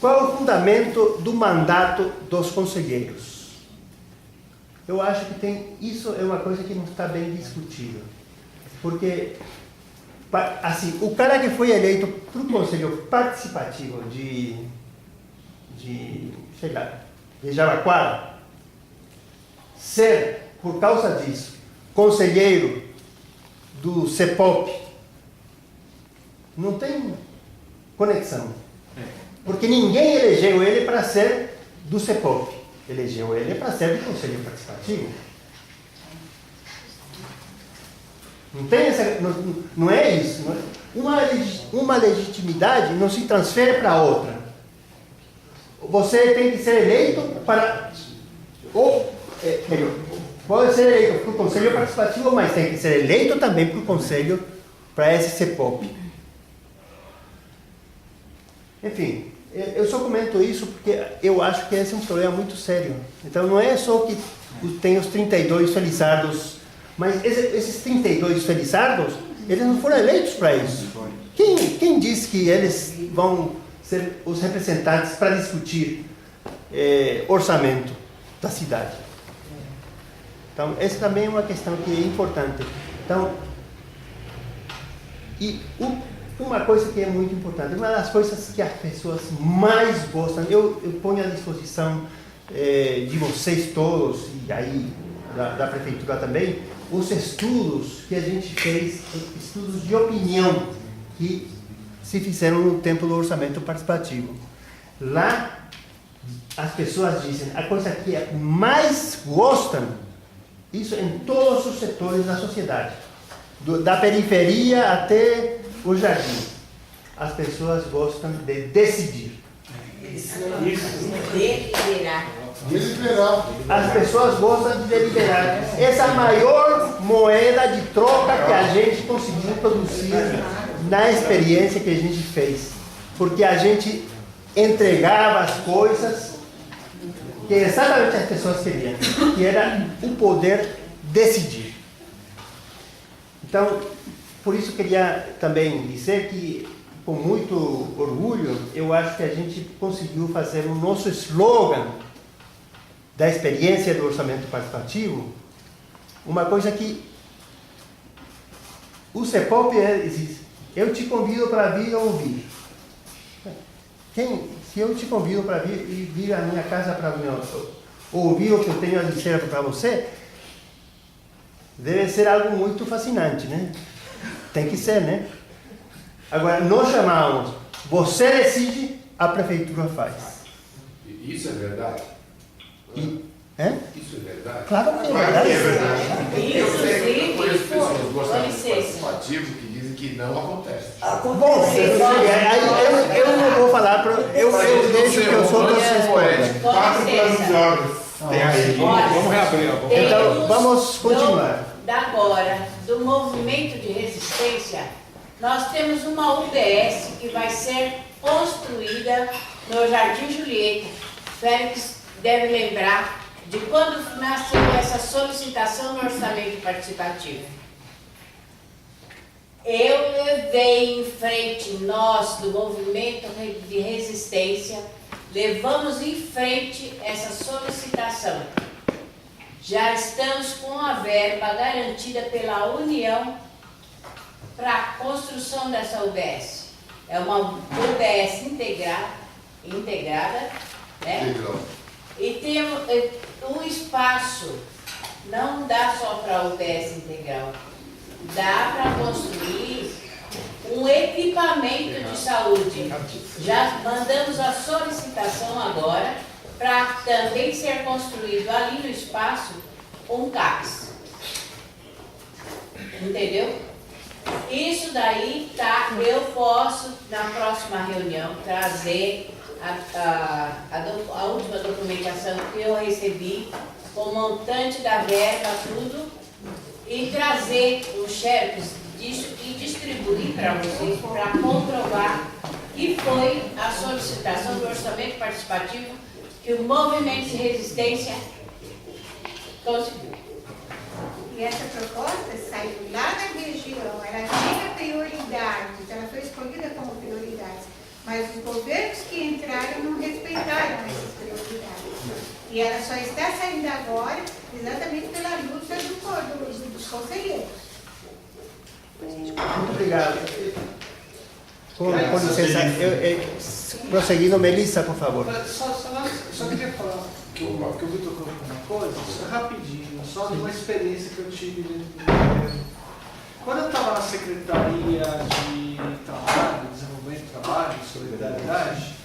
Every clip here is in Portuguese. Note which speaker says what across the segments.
Speaker 1: qual é o fundamento do mandato dos conselheiros? Eu acho que isso é uma coisa que não está bem discutida. Porque, assim, o cara que foi eleito para o Conselho Participativo sei lá, de Jaraguá, ser, por causa disso, conselheiro do CEPOP, não tem conexão. Porque ninguém elegeu ele para ser do CEPOP. Elegeu ele para ser do Conselho Participativo. Não tem essa, não é isso. Não é? Uma legitimidade não se transfere para outra. Você tem que ser eleito para... pode ser eleito para o Conselho Participativo, mas tem que ser eleito também para o Conselho, para esse CEPOP. Enfim, eu só comento isso porque eu acho que esse é um problema muito sério. Então não é só que tem os 32 felizardos, mas esses 32 felizardos, eles não foram eleitos para isso. Quem disse que eles vão ser os representantes para discutir orçamento da cidade? Então, essa também é uma questão que é importante. Então, uma coisa que é muito importante, uma das coisas que as pessoas mais gostam, eu ponho à disposição de vocês todos, e aí da prefeitura também, os estudos que a gente fez, estudos de opinião que se fizeram no tempo do orçamento participativo. Lá, as pessoas dizem, a coisa que mais gostam, isso em todos os setores da sociedade, da periferia até o jardim, as pessoas gostam de decidir. Deliberar. As pessoas gostam de deliberar. Essa é a maior moeda de troca que a gente conseguiu produzir na experiência que a gente fez. Porque a gente entregava as coisas que exatamente as pessoas queriam, que era o poder decidir. Então, por isso eu queria também dizer que, com muito orgulho, eu acho que a gente conseguiu fazer o nosso slogan da experiência do orçamento participativo, uma coisa que o CEPOP existe. Eu te convido para vir ouvir. Se eu te convido para vir à minha casa para ouvir o que eu tenho a dizer para você, deve ser algo muito fascinante, né? Tem que ser, né? Agora, nós chamamos, você decide, a prefeitura faz.
Speaker 2: Isso é verdade? Isso é verdade?
Speaker 1: Claro que é verdade.
Speaker 2: Eu sei que eu conheço pessoas gostando de participativo que dizem que não acontece.
Speaker 1: Bom, eu não vou falar, eu deixo que eu sou dos respondem.
Speaker 3: 4 planos de obras.
Speaker 2: Tem aí.
Speaker 4: Vamos reabrir.
Speaker 1: Então, vamos continuar.
Speaker 3: Agora, do movimento de resistência, nós temos uma UBS que vai ser construída no Jardim Julieta. Félix deve lembrar de quando nasceu essa solicitação no orçamento participativo. Eu levei em frente, nós do movimento de resistência, levamos em frente essa solicitação. Já estamos com a verba garantida pela União para a construção dessa UBS. É uma UBS integrada, né? E tem um espaço, não dá só para a UBS integral, dá para construir um equipamento de saúde. Já mandamos a solicitação agora para também ser construído ali no espaço um CAPS. Entendeu? Isso daí, tá, eu posso, na próxima reunião, trazer a última documentação que eu recebi, com o montante da verba, tudo, e trazer os xerox disso e distribuir para vocês, para comprovar que foi a solicitação do orçamento participativo que o movimento de resistência conseguiu.
Speaker 5: E essa proposta saiu lá da região, ela tinha prioridades, ela foi escolhida como prioridades, mas os governos que entraram não E ela só está saindo agora exatamente pela luta dos conselheiros.
Speaker 1: Muito obrigado. Com licença, prosseguindo, Melissa, por favor.
Speaker 4: Só queria falar que o Vitor colocou uma coisa, rapidinho, só de uma experiência que eu tive dentro do governo. Quando eu estava na Secretaria de Trabalho, Desenvolvimento do Trabalho e Solidariedade,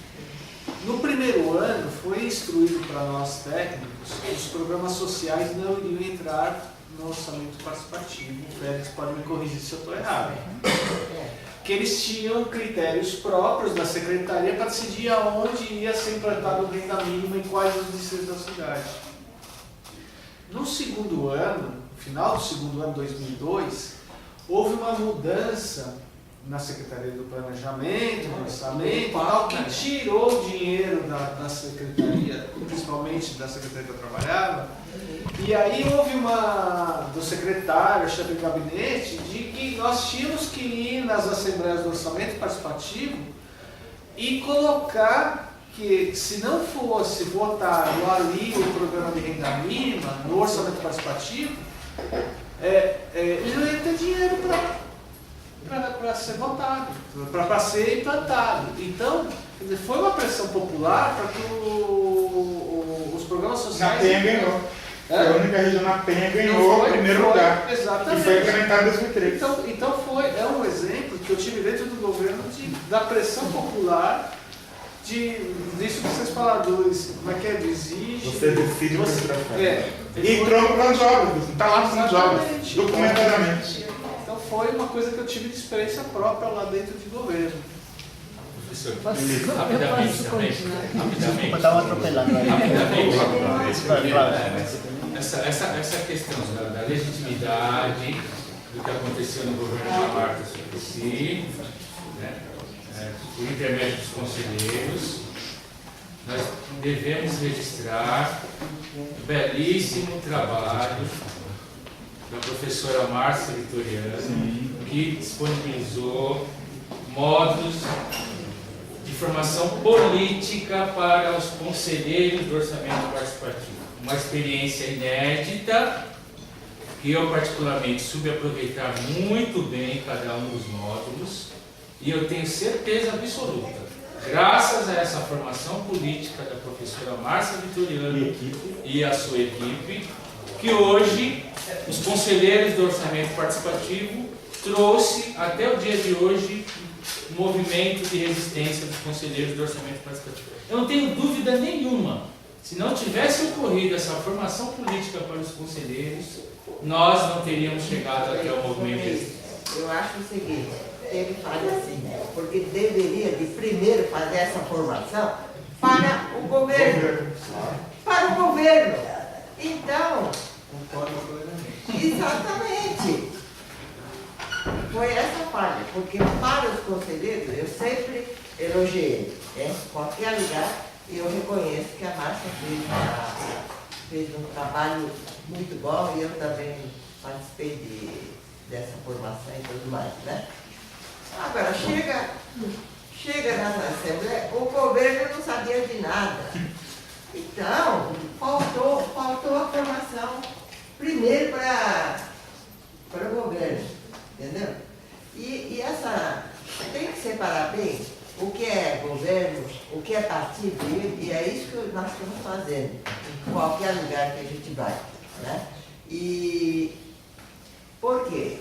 Speaker 4: no primeiro ano foi instruído para nós técnicos que os programas sociais não iriam entrar no orçamento participativo. O Félix pode me corrigir se eu estou errado. Que eles tinham critérios próprios da Secretaria para decidir aonde ia ser implantado renda mínima em quais os distritos da cidade. No segundo ano, no final do segundo ano, 2002, houve uma mudança na Secretaria do Planejamento, no orçamento, tal, que tirou o dinheiro da Secretaria, principalmente da Secretaria que eu trabalhava, e aí houve do secretário, chefe de gabinete, de que nós tínhamos que ir nas assembleias do orçamento participativo e colocar que, se não fosse votado ali o programa de renda mínima no orçamento participativo, ele não ia ter dinheiro para ser votado, para ser implantado. Então, quer dizer, foi uma pressão popular para que os programas sociais...
Speaker 6: Na Penha ganhou. Foi a única região na Penha ganhou o primeiro lugar.
Speaker 4: Exatamente.
Speaker 6: E foi implementado em 2013.
Speaker 4: Então é um exemplo que eu tive dentro do governo da pressão popular disso que vocês falaram, como é que é? Do exige.
Speaker 6: Você decide o que você
Speaker 4: E
Speaker 6: entrou no plano de obras, está lá no plano de obras, documentadamente.
Speaker 4: Então foi uma coisa que eu tive de experiência própria lá dentro de governo.
Speaker 2: Professor,
Speaker 7: Rapidamente também.
Speaker 1: Vou dar uma atropelada aí.
Speaker 2: Essa questão da legitimidade do que aconteceu no governo da Marta Suplicy, né, por intermédio dos conselheiros, nós devemos registrar um belíssimo trabalho da professora Márcia Vitoriano, que disponibilizou módulos de formação política para os conselheiros do orçamento participativo. Uma experiência inédita, que eu particularmente soube aproveitar muito bem cada um dos módulos, e eu tenho certeza absoluta, graças a essa formação política da professora Márcia Vitoriano e a sua equipe, que hoje os conselheiros do orçamento participativo trouxe até o dia de hoje um movimento de resistência dos conselheiros do orçamento participativo. Eu não tenho dúvida nenhuma, se não tivesse ocorrido essa formação política para os conselheiros, nós não teríamos chegado até o movimento de resistência.
Speaker 7: Eu acho o seguinte, ele faz assim, porque deveria de primeiro fazer essa formação para o governo. Para o governo. Então, exatamente. Foi essa falha, porque para os conselheiros eu sempre elogiei, em qualquer lugar, e eu reconheço que a Márcia fez um trabalho muito bom e eu também participei dessa formação e tudo mais, né? Agora, chega nessa Assembleia, o governo não sabia de nada. Então, faltou a formação primeiro para o governo, entendeu? E essa tem que separar bem o que é governo, o que é partido, e é isso que nós estamos fazendo em qualquer lugar que a gente vai, né? E por quê?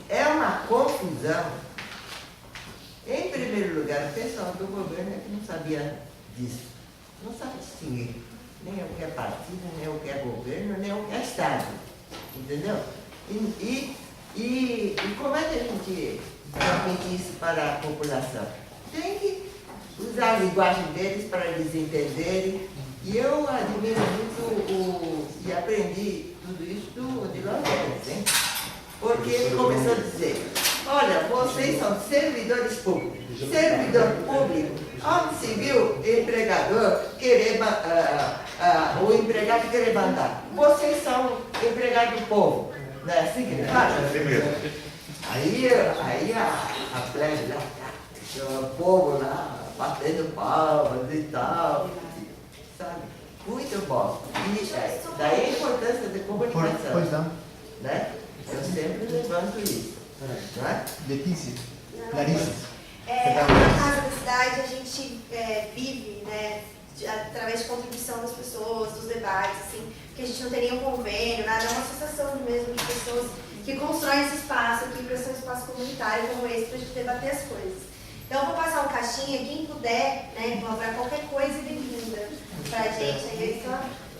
Speaker 7: É uma confusão. Em primeiro lugar, o pessoal do governo é que não sabia disso. Não sabe distinguir nem o que é partido, nem o que é governo, nem o que é Estado. Entendeu? E como é que a gente transmite isso para a população? Tem que usar a linguagem deles para eles entenderem. E eu admiro muito e aprendi tudo isso de Lourenço, hein? Porque ele começou a dizer, olha, vocês são servidores públicos. Servidor público, onde se viu empregador querer, o empregado querer mandar? Vocês são empregados do povo. Não é assim que ele fala? Aí a plebe lá, o povo lá, batendo palmas e tal, sabe? Muito posso. E daí a importância da comunicação.
Speaker 1: Pois não.
Speaker 7: Né? Eu sempre levanto isso. Não é?
Speaker 1: Letícia. Larissa.
Speaker 8: Na Casa da Cidade a gente vive, né, através de contribuição das pessoas, dos debates, assim, que a gente não tem nenhum convênio, nada, é uma associação mesmo de pessoas que constroem esse espaço aqui para ser um espaço comunitário como esse, para a gente debater as coisas. Então eu vou passar um caixinha, quem puder, né, colaborar qualquer coisa é bem-vinda pra gente, aí só,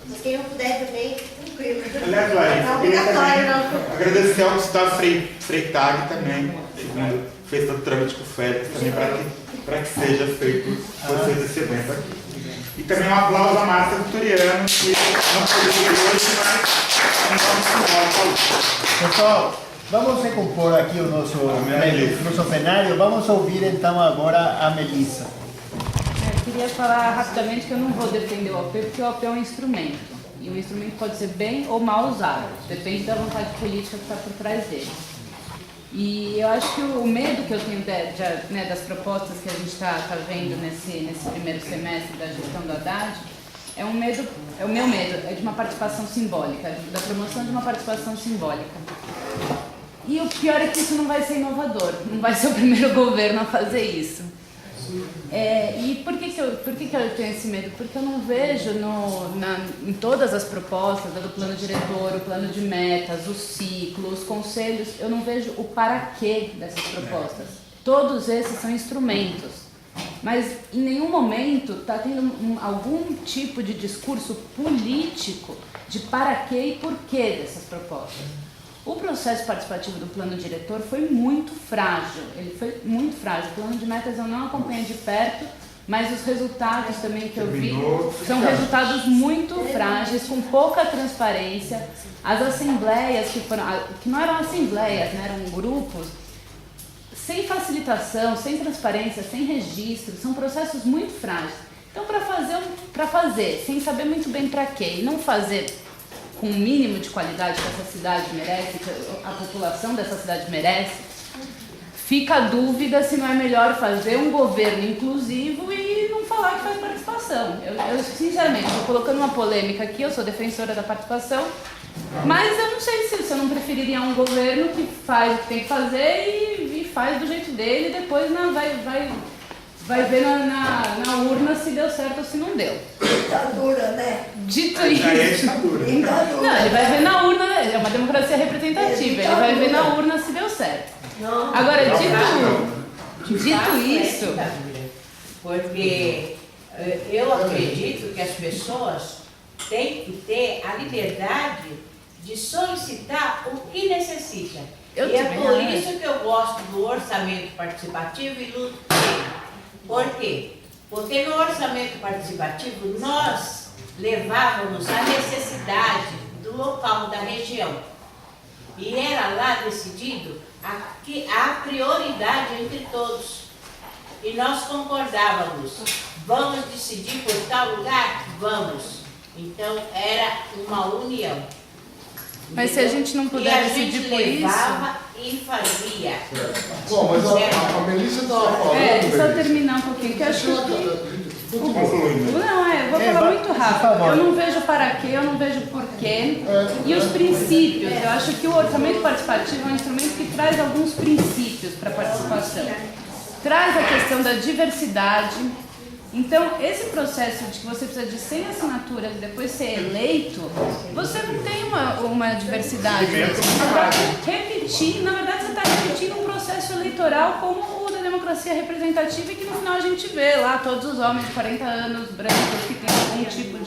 Speaker 8: mas quem não puder também, tranquilo.
Speaker 6: Aliás, Larissa,
Speaker 8: Não é
Speaker 6: eu queria
Speaker 8: obrigatório,
Speaker 6: também
Speaker 8: não.
Speaker 6: agradecer ao Gustavo Freitag também, que fez todo o trâmite com o Félix, também para que seja feito vocês esse evento aqui. E também um aplauso à Márcia Vitoriano, que não pôde vir hoje, mas não
Speaker 1: Pessoal, vamos recompor aqui o nosso plenário. Vamos ouvir então agora a Melissa.
Speaker 9: Eu queria falar rapidamente que eu não vou defender o OP, porque o OP é um instrumento. E o instrumento pode ser bem ou mal usado, depende da vontade política que está por trás dele. E eu acho que o medo que eu tenho das propostas que a gente está vendo nesse primeiro semestre da gestão do Haddad, é o meu medo, é de uma participação simbólica, da promoção de uma participação simbólica. E o pior é que isso não vai ser inovador, não vai ser o primeiro governo a fazer isso. E por que eu tenho esse medo? Porque eu não vejo em todas as propostas, do plano diretor, o plano de metas, o ciclo, os conselhos, eu não vejo o para quê dessas propostas. Todos esses são instrumentos, mas em nenhum momento está tendo algum tipo de discurso político de para quê e porquê dessas propostas. O processo participativo do plano diretor foi muito frágil, O plano de metas eu não acompanhei de perto, mas os resultados também que eu vi são resultados muito frágeis, com pouca transparência. As assembleias que não eram assembleias, né, eram grupos, sem facilitação, sem transparência, sem registro, são processos muito frágeis. Então, para fazer, sem saber muito bem para quê, e não fazer com o mínimo de qualidade que essa cidade merece, que a população dessa cidade merece, fica a dúvida se não é melhor fazer um governo inclusivo e não falar que faz participação. Eu sinceramente, estou colocando uma polêmica aqui, eu sou defensora da participação, mas eu não sei se eu não preferiria um governo que faz o que tem que fazer e faz do jeito dele e depois vai ver na urna se deu certo ou se não deu.
Speaker 5: Ditadura, né?
Speaker 9: Dito isso. Não, ele vai ver na urna, é uma democracia representativa, ele vai ver na urna se deu certo. Agora, dito isso...
Speaker 3: Porque eu acredito que as pessoas têm que ter a liberdade de solicitar o que necessitam. E é por isso que eu gosto do orçamento participativo e luto por ele. Por quê? Porque no orçamento participativo nós levávamos a necessidade do local, da região. E era lá decidido a prioridade entre todos. E nós concordávamos, vamos decidir por tal lugar? Vamos. Então era uma união.
Speaker 9: Mas se a gente não puder decidir por isso...
Speaker 3: E fazia.
Speaker 10: Bom, mas a Melissa estava falando...
Speaker 9: só terminar um pouquinho, que eu acho que... Não, eu vou falar muito rápido. Eu não vejo para quê, eu não vejo porquê. E os princípios. Eu acho que o orçamento participativo é um instrumento que traz alguns princípios para a participação. Traz a questão da diversidade. Então, esse processo de que você precisa de 100 assinaturas e depois ser eleito, você não tem uma diversidade. Você está repetindo, na verdade, você está repetindo um processo eleitoral como o da democracia representativa e que no final a gente vê lá todos os homens de 40 anos brancos que têm algum tipo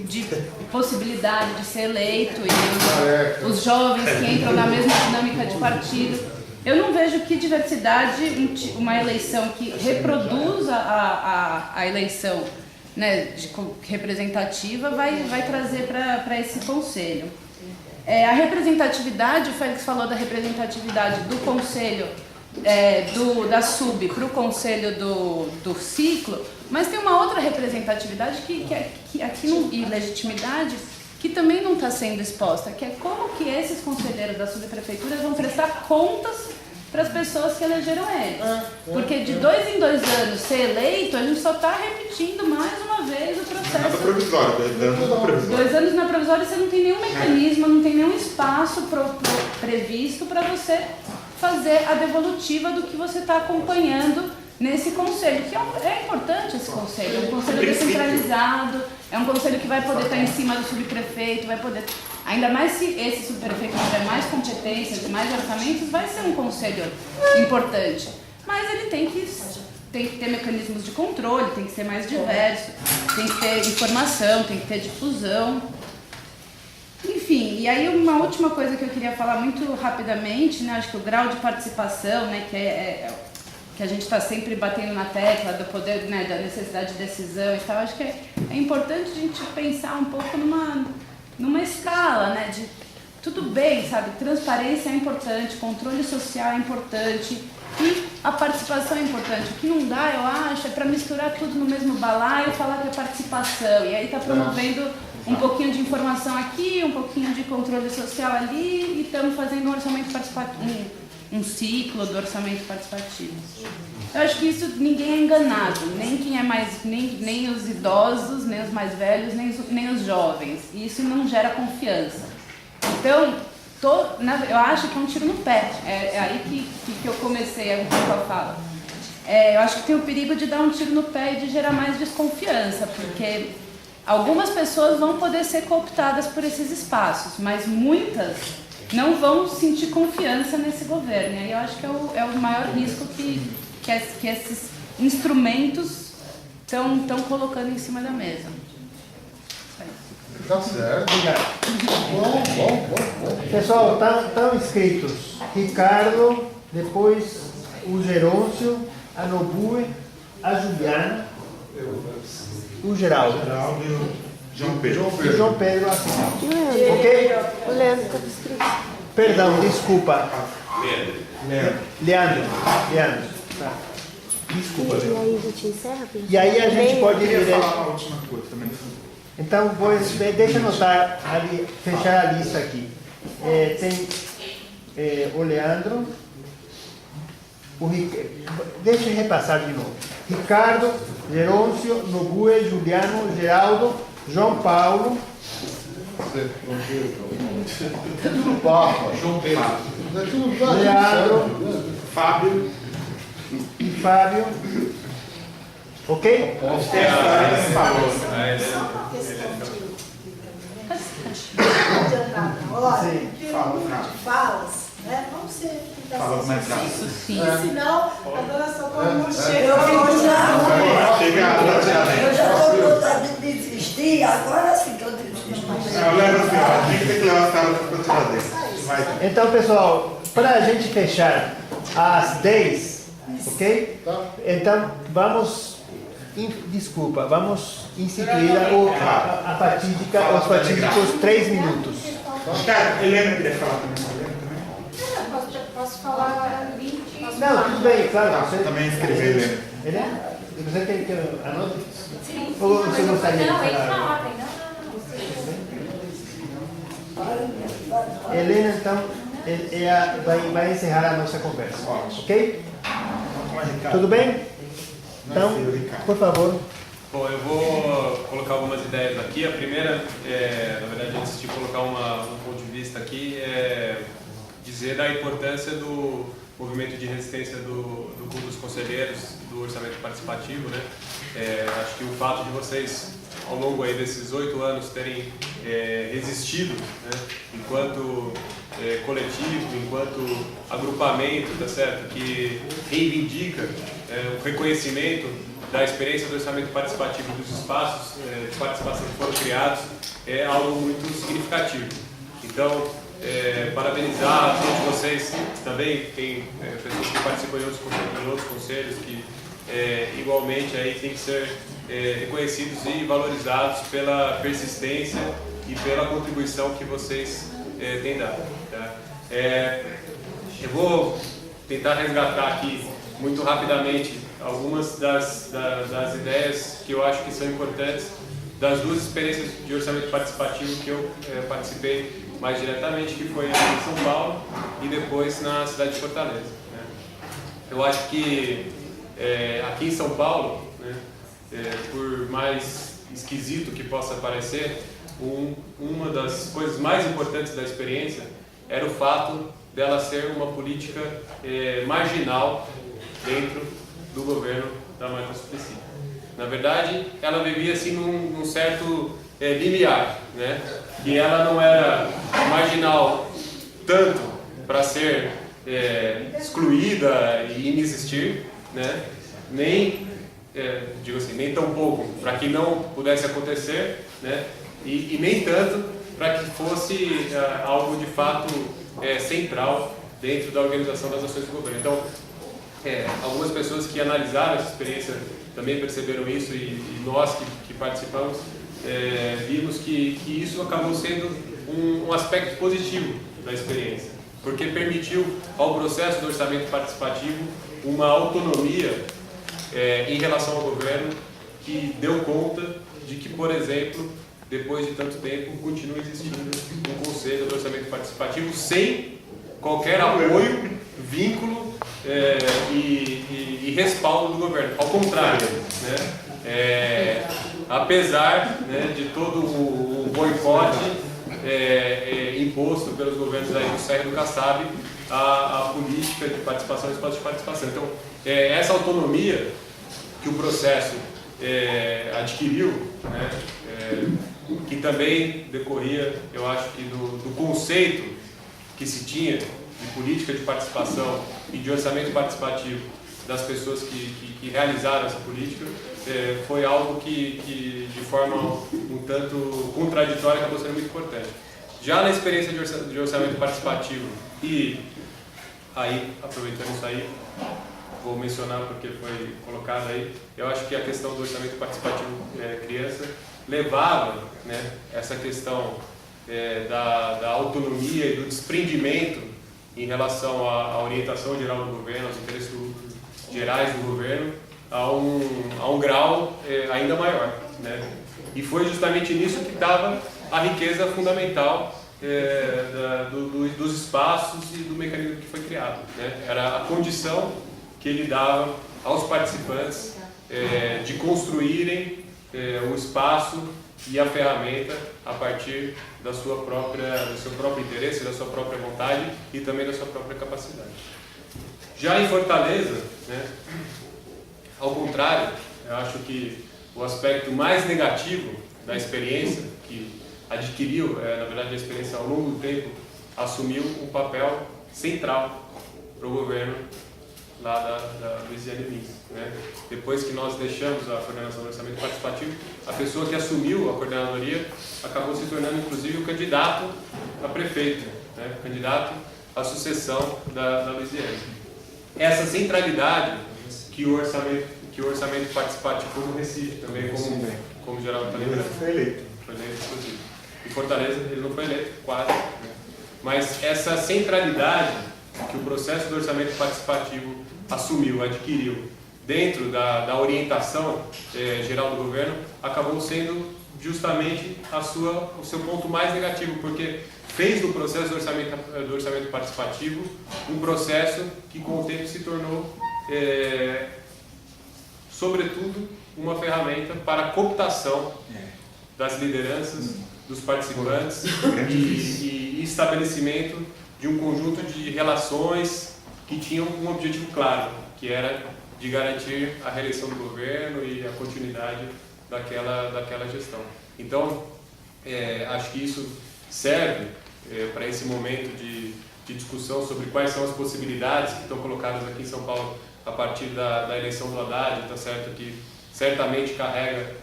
Speaker 9: de possibilidade de ser eleito e os jovens que entram na mesma dinâmica de partido. Eu não vejo que diversidade, uma eleição que reproduza a eleição, né, representativa vai trazer para esse conselho. A representatividade, o Félix falou da representatividade do conselho, da SUB para o conselho do ciclo, mas tem uma outra representatividade e legitimidade que também não está sendo exposta, que é como que esses conselheiros das subprefeituras vão prestar contas para as pessoas que elegeram eles. Porque de 2 em 2 anos ser eleito, a gente só está repetindo mais uma vez o processo
Speaker 6: Nada
Speaker 9: processo.
Speaker 6: provisório, 2 anos não provisório.
Speaker 9: 2 anos na provisória você não tem nenhum mecanismo, não tem nenhum espaço previsto para você fazer a devolutiva do que você está acompanhando nesse conselho, que é importante esse conselho, é um conselho descentralizado, é um conselho que vai poder estar em cima do subprefeito, vai poder, ainda mais se esse subprefeito tiver mais competências e mais orçamentos, vai ser um conselho importante, mas ele tem que ter mecanismos de controle, tem que ser mais diverso, tem que ter informação, tem que ter difusão. Enfim, e aí uma última coisa que eu queria falar muito rapidamente, né, acho que o grau de participação, né, que a gente está sempre batendo na tecla do poder, né, da necessidade de decisão e tal, acho que é importante a gente pensar um pouco numa escala, né, de tudo bem, sabe, transparência é importante, controle social é importante e a participação é importante. O que não dá, eu acho, é para misturar tudo no mesmo balaio e falar que é participação, e aí está promovendo um pouquinho de informação aqui, um pouquinho de controle social ali, e estamos fazendo um orçamento participativo, um ciclo do orçamento participativo. Eu acho que isso ninguém é enganado, nem quem é mais, nem os idosos, nem os mais velhos, nem os jovens. E isso não gera confiança. Então, eu acho que é um tiro no pé. É aí que eu comecei um pouco a fala. Eu acho que tem o perigo de dar um tiro no pé e de gerar mais desconfiança, porque algumas pessoas vão poder ser cooptadas por esses espaços, mas muitas não vão sentir confiança nesse governo. E aí eu acho que é o maior risco que esses instrumentos estão colocando em cima da mesa.
Speaker 10: Tá certo.
Speaker 1: Obrigado.
Speaker 10: Bom.
Speaker 1: Pessoal, estão inscritos Ricardo, depois o Gerôncio, a Nobue, a Juliana, o Geraldo.
Speaker 6: Geraldo e o João Pedro.
Speaker 1: E o João Pedro assinado. Ok?
Speaker 11: O Leandro está escrito.
Speaker 1: Perdão, desculpa. Leandro. Tá. Desculpa,
Speaker 11: E
Speaker 1: Leandro.
Speaker 11: aí a gente encerra?
Speaker 1: E aí a gente pode ir
Speaker 6: Eu queria
Speaker 1: direto.
Speaker 6: falar uma última coisa também.
Speaker 1: Então, deixa eu anotar, ali, fechar a lista aqui. Tem o Leandro, deixa eu repassar de novo. Ricardo, Gerôncio, Nobue, Juliano, Geraldo, João Paulo.
Speaker 10: É tudo Papa.
Speaker 2: João Pedro.
Speaker 10: É tudo
Speaker 1: Leandro,
Speaker 6: Fábio.
Speaker 1: e Fábio. Ok?
Speaker 5: Olha,
Speaker 6: Fala.
Speaker 5: falas, né? Vamos ser
Speaker 6: Fala mais rápido.
Speaker 5: porque senão a dona Socorro não chega.
Speaker 7: Eu fico já.
Speaker 6: Chega a
Speaker 7: Eu já estou com vontade de desistir, agora sim que eu desisto.
Speaker 6: Não, leva assim, ó. Tem que levar a sala para continuar dentro. Vai.
Speaker 1: Então, pessoal, para a gente fechar às 10, ok?
Speaker 10: Tá.
Speaker 1: Então, vamos instituir a fatídica, os fatídicos 3 minutos.
Speaker 6: Cara, Helena queria falar também.
Speaker 11: Posso falar 20?
Speaker 1: Não, tudo bem, claro. Você
Speaker 6: Também escrever, Helena.
Speaker 1: Helena, você quer que eu anote?
Speaker 11: Sim,
Speaker 1: Ou você gostaria de
Speaker 11: não, entra
Speaker 1: falar?
Speaker 11: na ordem, não.
Speaker 1: Helena, então, vai encerrar a nossa conversa. Ok? Tudo bem? Então, por favor.
Speaker 12: Bom, eu vou colocar algumas ideias aqui. A primeira, na verdade, antes de colocar um ponto de vista aqui, é dizer da importância do movimento de resistência do Clube dos Conselheiros, do orçamento participativo, né? Acho que o fato de vocês, ao longo aí desses 8 anos, terem resistido, né? Enquanto coletivo, enquanto agrupamento, tá certo? Que reivindica o reconhecimento da experiência do orçamento participativo dos espaços de participação que foram criados é algo muito significativo. Então, parabenizar a todos vocês, também tem pessoas que participam em outros conselhos que igualmente aí tem que ser reconhecidos e valorizados pela persistência e pela contribuição que vocês têm dado. Tá? Eu vou tentar resgatar aqui muito rapidamente algumas das ideias que eu acho que são importantes das 2 experiências de orçamento participativo que eu participei mais diretamente, que foi em São Paulo e depois na cidade de Fortaleza. Né? Eu acho que aqui em São Paulo, né, por mais esquisito que possa parecer, uma das coisas mais importantes da experiência era o fato dela ser uma política marginal dentro do governo da Marta Suplicy. Na verdade, ela vivia assim num certo limiar, né? Que ela não era marginal tanto para ser excluída e inexistir, né? Nem, digo assim, nem tão pouco para que não pudesse acontecer, né? E nem tanto para que fosse algo de fato central dentro da organização das ações do governo. Então, algumas pessoas que analisaram essa experiência também perceberam isso, e nós que participamos vimos que isso acabou sendo um aspecto positivo da experiência, porque permitiu ao processo do orçamento participativo uma autonomia em relação ao governo, que deu conta de que, por exemplo, depois de tanto tempo, continua existindo um Conselho do Orçamento Participativo sem qualquer apoio, vínculo e respaldo do governo. Ao contrário, né? Apesar, né, de todo o boicote imposto pelos governos aí do Serra e do Kassab, a política de participação e espaço de participação. Então, essa autonomia que o processo adquiriu, né, que também decorria, eu acho que do conceito que se tinha de política de participação e de orçamento participativo das pessoas que realizaram essa política, foi algo que de forma um tanto contraditória acabou sendo muito importante. Já na experiência de orçamento participativo, e aí, aproveitando isso aí, vou mencionar porque foi colocado aí, eu acho que a questão do orçamento participativo criança levava, né, essa questão da autonomia e do desprendimento em relação à orientação geral do governo, aos interesses gerais do governo, a um grau ainda maior, né? E foi justamente nisso que estava a riqueza fundamental dos espaços e do mecanismo que foi criado, né? Era a condição que ele dava aos participantes de construírem o espaço e a ferramenta a partir do seu próprio interesse, da sua própria vontade e também da sua própria capacidade. Já em Fortaleza, né, ao contrário, eu acho que o aspecto mais negativo da experiência, que adquiriu, na verdade a experiência ao longo do tempo, assumiu um papel central para o governo lá da Luiziane Lins, né? Depois que nós deixamos a coordenação do orçamento participativo, a pessoa que assumiu a coordenadoria acabou se tornando inclusive o candidato a prefeito, né? Candidato à sucessão da Luiziane. Essa centralidade que o orçamento participativo no Recife, também como o Geraldo está lembrando,
Speaker 6: Ele foi eleito.
Speaker 12: Foi eleito, inclusive. Em Fortaleza ele não foi eleito, quase, né? Mas essa centralidade que o processo do orçamento participativo assumiu, adquiriu, dentro da orientação geral do governo, acabou sendo justamente o seu ponto mais negativo, porque fez do processo do orçamento participativo um processo que com o tempo se tornou, sobretudo, uma ferramenta para a cooptação das lideranças, dos participantes e estabelecimento de um conjunto de relações que tinham um objetivo claro, que era de garantir a reeleição do governo e a continuidade daquela gestão. Então, acho que isso serve para esse momento de discussão sobre quais são as possibilidades que estão colocadas aqui em São Paulo a partir da eleição do Haddad, tá certo? Que certamente carrega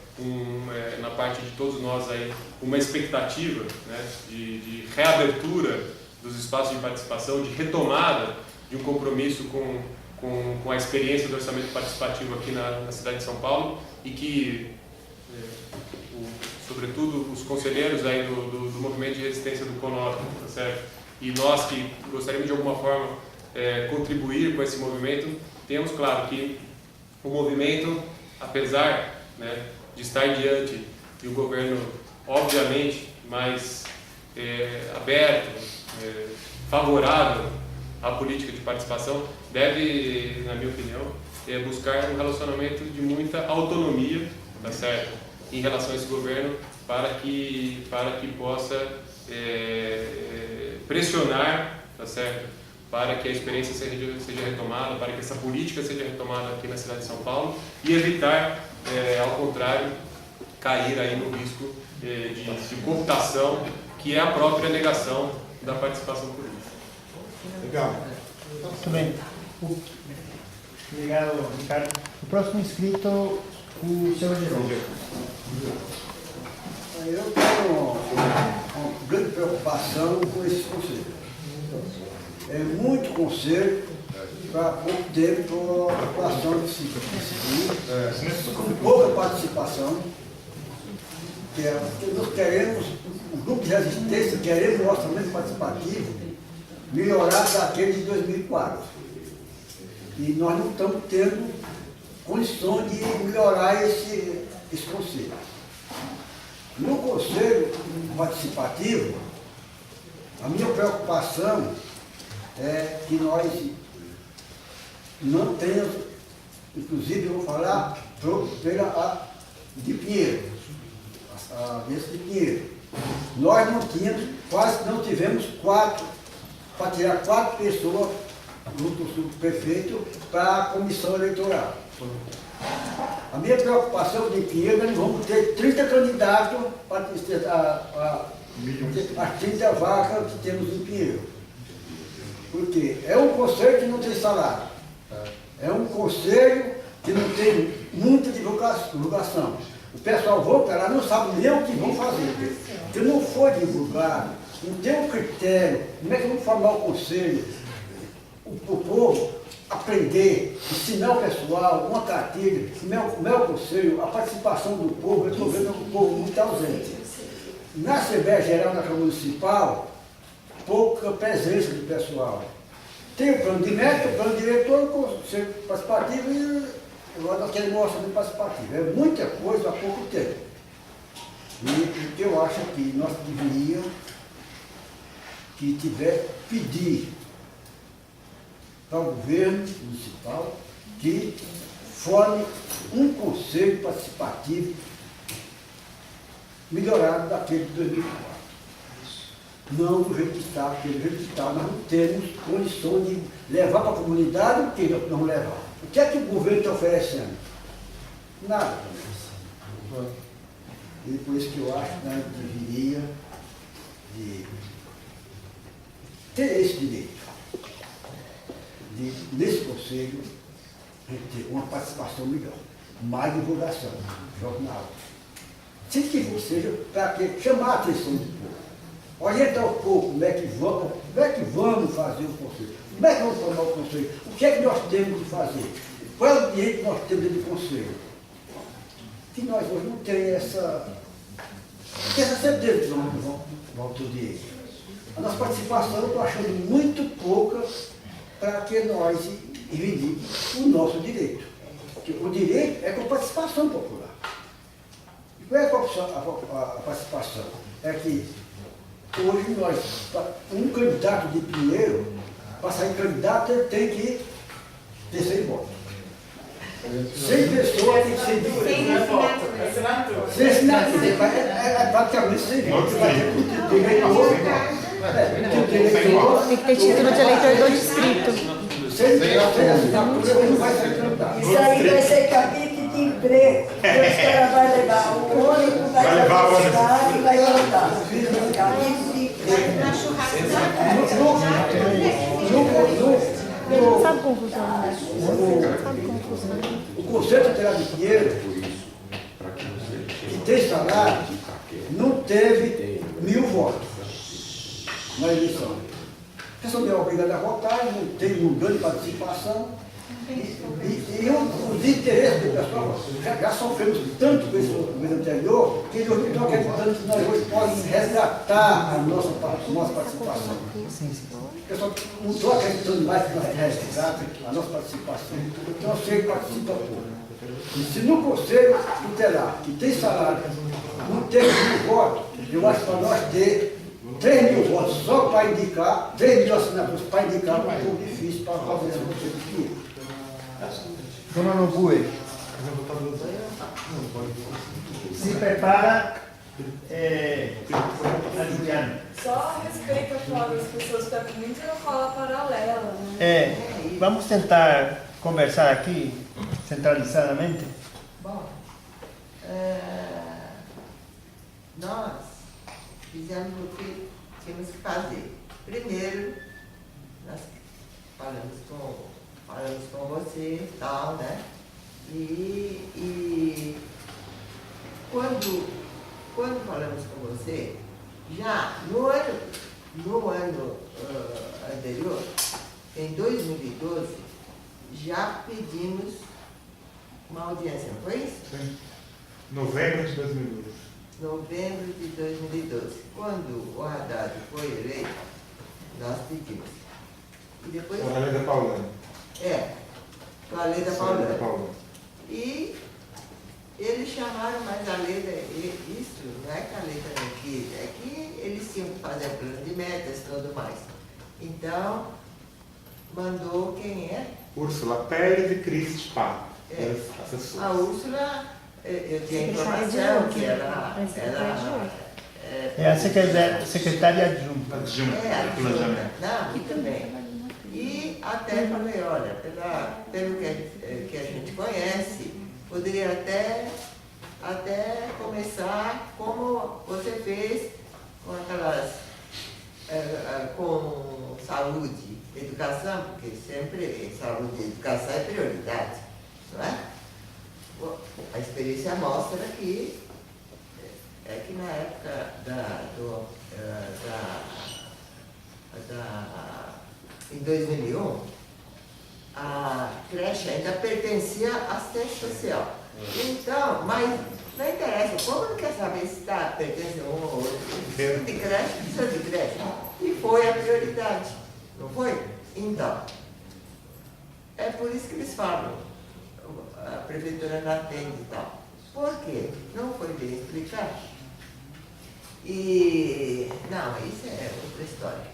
Speaker 12: na parte de todos nós aí uma expectativa, né, de reabertura dos espaços de participação, de retomada de um compromisso com a experiência do orçamento participativo aqui na cidade de São Paulo, e que, sobretudo, os conselheiros aí do movimento de resistência do CONOP, tá certo? E nós que gostaríamos de alguma forma contribuir com esse movimento, temos claro que o movimento, apesar, né, de estar diante de um governo obviamente mais aberto, favorável à política de participação, deve, na minha opinião, buscar um relacionamento de muita autonomia, tá certo? em relação a esse governo para que possa pressionar, tá certo? Para que a experiência seja retomada, para que essa política seja retomada aqui na cidade de São Paulo e evitar, ao contrário, cair aí no risco de cooptação, que é a própria negação da participação política.
Speaker 1: Legal. Muito bem. Obrigado, Ricardo. O próximo inscrito, o senhor Jerônimo.
Speaker 13: Eu tenho uma grande preocupação com esse conselho. É muito conselho para pouco tempo a população de se pouca participação. Porque nós queremos, o grupo de resistência, queremos o orçamento participativo melhorar daquele de 2004. E nós não estamos tendo condições de melhorar esse conselho. No conselho participativo, a minha preocupação é que nós não tenhamos, inclusive eu vou falar pela de Pinheiro, a agência de Pinheiro. Nós não tínhamos, quase não tivemos para tirar 4 pessoas do prefeito para a comissão eleitoral. A minha preocupação de Pinheiro, nós vamos ter 30 candidatos para as 30 vagas que temos em Pinheiro. Porque é um conselho que não tem salário. É um conselho que não tem muita divulgação. O pessoal volta lá, não sabe nem o que vão fazer. Porque não foi divulgado, não tem um critério. Como é que vamos formar o conselho? O povo aprender, ensinar o pessoal, uma cartilha, como é o conselho, a participação do povo. Eu estou vendo o povo muito ausente. Na Assembleia Geral da Câmara Municipal, pouca presença do pessoal. Tem o plano de meta, o plano diretor, o conselho participativo e agora nós queremos o orçamento participativo. É muita coisa há pouco tempo. E o que eu acho que nós deveríamos pedir para o governo municipal que forme um conselho participativo melhorado daquele de 2004. Não do jeito que está, porque do jeito que está nós não temos condições de levar para a comunidade o que não levar. O que é que o governo está oferecendo? Nada. E por isso que eu acho que nós deveria de ter esse direito. Nesse conselho, a gente ter uma participação melhor, mais divulgação, jornal. Se que seja para chamar a atenção do povo. Orientar o povo como é que vamos fazer o conselho, como é que vamos formar o conselho, o que é que nós temos de fazer, qual é o direito que nós temos de conselho. Que nós hoje não temos essa certeza que vamos ter o direito. A nossa participação eu estou achando muito pouca para que nós dividimos o nosso direito. Porque o direito é com participação popular. E qual é a participação? É que hoje um candidato de Pinheiro, para sair candidato, ele tem que ter 100 votos. 100 pessoas tem que ser de 100 assinaturas. É praticamente 100 votos.
Speaker 11: Tem que ter título de eleitor do distrito.
Speaker 14: Isso aí vai ser capítulo de emprego. Os caras vão levar o ônibus, vai levar e vai voltar. Capítulo de emprego.
Speaker 5: Na churrascaria.
Speaker 11: Sabe confusão, né? Sabe confusão.
Speaker 13: O Conselho Tutelar de Pinheiro, que tem salário, não teve 1000 votos na eleição. A pessoa não é obrigada a votar, não tem uma grande participação. E os interesses do pessoal já sofremos tanto com esse governo anterior, que eles não estão acreditando que nós hoje podemos resgatar a nossa participação. O pessoal não está acreditando mais que nós resgatamos a nossa participação. Então eu sei que participa pouco. E se no Conselho Tutelar, que tem salário, não tem 1000 votos, eu acho que para nós ter 3.000 votos só para indicar, 3.000 assinaturas para indicar, é um pouco difícil para fazer esse conselho de Pinheiro.
Speaker 1: Dona Nobuê. se prepara a Juliana.
Speaker 15: Só a respeito à fala das pessoas, está com muita fala paralela, né?
Speaker 1: Vamos tentar conversar aqui centralizadamente.
Speaker 7: Bom, nós fizemos o que tínhamos que fazer. Primeiro, nós falamos com você e tal, né? E quando falamos com você, já no ano anterior, em 2012, já pedimos uma audiência, não foi isso?
Speaker 6: Sim. Novembro de 2012.
Speaker 7: Novembro de 2012. Quando o Haddad foi eleito, nós pedimos. E depois...
Speaker 6: Com a Leda Paulana.
Speaker 7: Com a Leda Paulana. E eles chamaram mais a Leda, isso não é que a Leda não quis, é que eles tinham que fazer o plano de metas e tudo mais. Então, mandou quem é?
Speaker 6: Úrsula Pérez e Cris Spa.
Speaker 7: A Úrsula, eu tinha informação que ela
Speaker 1: é a secretária adjunta.
Speaker 7: Não, muito bem. E até falei, olha, pelo que a gente conhece, poderia até começar como você fez com aquelas, com saúde, educação, porque sempre saúde e educação é prioridade, não é? A experiência mostra que na época em 2001, a creche ainda pertencia à assistência social. Então, mas não interessa, como não quer saber se está pertencendo a um ou outro? Precisa de creche. E foi a prioridade, não foi? Então, é por isso que eles falam, a prefeitura não atende e tal. Por quê? Não foi bem explicado. E, não, isso é outra história.